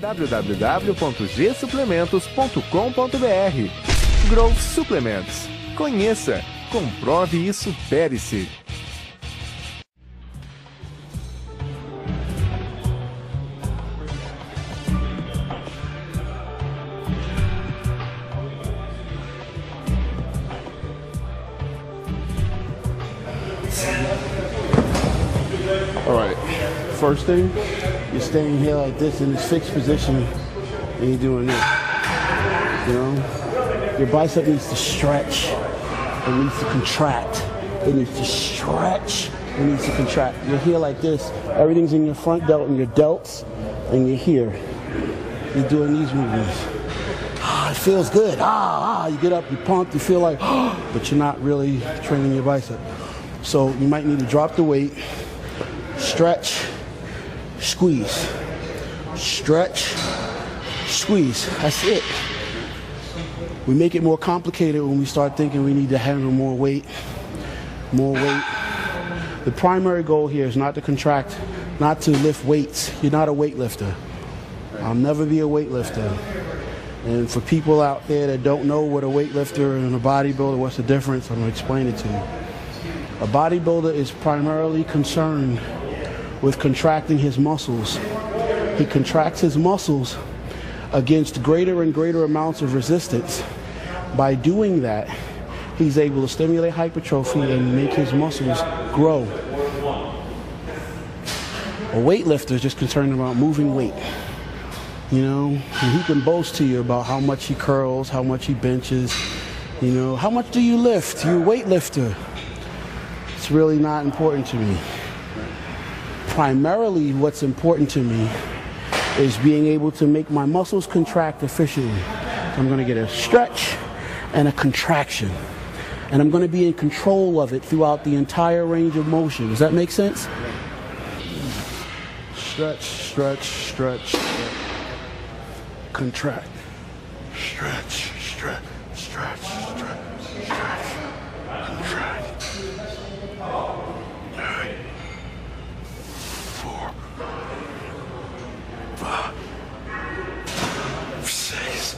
www.gsuplementos.com.br. Growth Suplementos. Conheça, comprove e supere-se. Alright, first thing, you're staying here like this in this fixed position and you're doing this. You know? Your bicep needs to stretch. It needs to contract. It needs to stretch. It needs to contract. You're here like this. Everything's in your front delt and your delts, and you're here. You're doing these movements. It feels good. You get up, you're pumped, you feel like, but you're not really training your bicep. So you might need to drop the weight, stretch, squeeze. Stretch, squeeze. That's it. We make it more complicated when we start thinking we need to handle more weight. More weight. The primary goal here is not to contract, not to lift weights. You're not a weightlifter. I'll never be a weightlifter. And for people out there that don't know what a weightlifter and a bodybuilder, what's the difference, I'm going to explain it to you. A bodybuilder is primarily concerned with contracting his muscles. He contracts his muscles against greater and greater amounts of resistance. By doing that, he's able to stimulate hypertrophy and make his muscles grow. A weightlifter is just concerned about moving weight. You know, and he can boast to you about how much he curls, how much he benches, you know, how much do you lift? You're a weightlifter. It's really not important to me. Primarily what's important to me is being able to make my muscles contract efficiently. I'm going to get a stretch and a contraction. And I'm going to be in control of it throughout the entire range of motion. Does that make sense? Stretch, stretch, stretch, stretch. Contract. Stretch, stretch, stretch, stretch, stretch. Contract. 9, 4, 5, 6.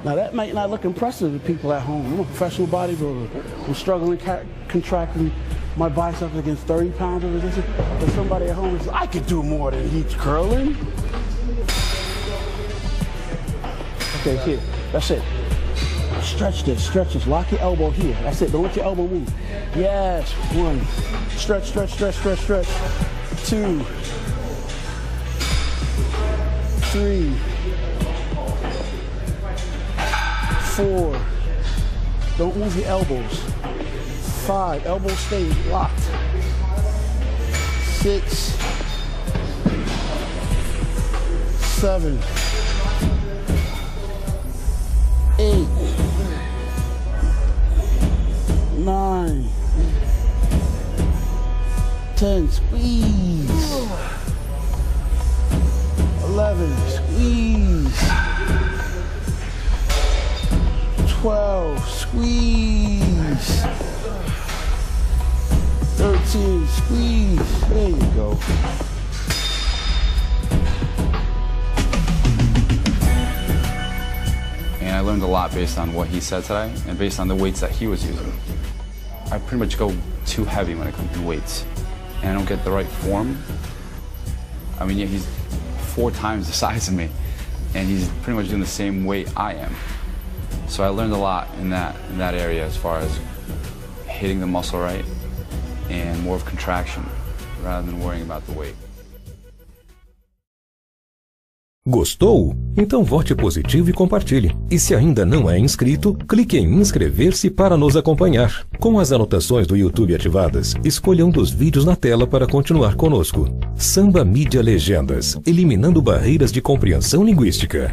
Now that might not look impressive to people at home. I'm a professional bodybuilder. I'm struggling contracting my biceps against 30 pounds of resistance. But somebody at home is, I could do more than he's curling. Okay, here, that's it. Stretch this, lock your elbow here. That's it, don't let your elbow move. Yes, 1, stretch, stretch, stretch, stretch, stretch. 2, 3, 4, don't move your elbows. 5, elbows stay locked. 6, 7, 8, 9, 10, squeeze. 11, squeeze. 12, squeeze. 13, squeeze. There you go. And I learned a lot based on what he said today and based on the weights that he was using. I pretty much go too heavy when it comes to weights. And I don't get the right form. I mean, yeah, he's 4 times the size of me. And he's pretty much doing the same weight I am. So I learned a lot in that area as far as hitting the muscle right and more of contraction rather than worrying about the weight. Gostou? Então vote positivo e compartilhe. E se ainda não é inscrito, clique em inscrever-se para nos acompanhar. Com as anotações do YouTube ativadas, escolha um dos vídeos na tela para continuar conosco. Samba Mídia Legendas, eliminando barreiras de compreensão linguística.